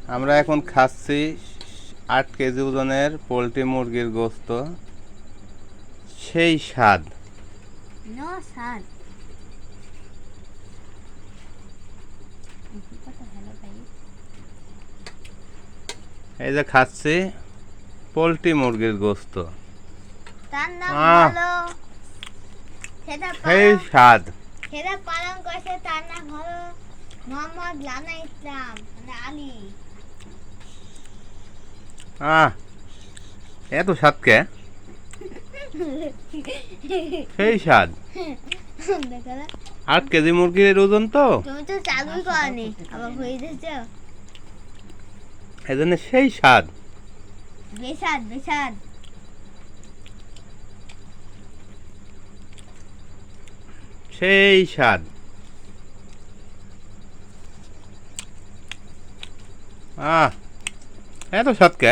আমরা এখন খাচ্ছি 8 কেজি ওজনের পোলট্রি মুরগির গোস্ত। সেই স্বাদ। নো স্বাদ। এই যে খাচ্ছি পোলট্রি মুরগির গোস্ত। তার নাম হলো সেই স্বাদ। সেটা পালন করছে, তার নাম হলো মোহাম্মদ লানা ইসলাম, মানে আলী। এত স্বাদ কে? সেই স্বাদ। 8 কেজি মুরগির ওজন তো, তুমি তো চালুই করনি, আবার হয়ে যাচ্ছে। এই জন্য সেই স্বাদ। বেসাদ বেসাদ। সেই স্বাদ। এত স্বাদ কে?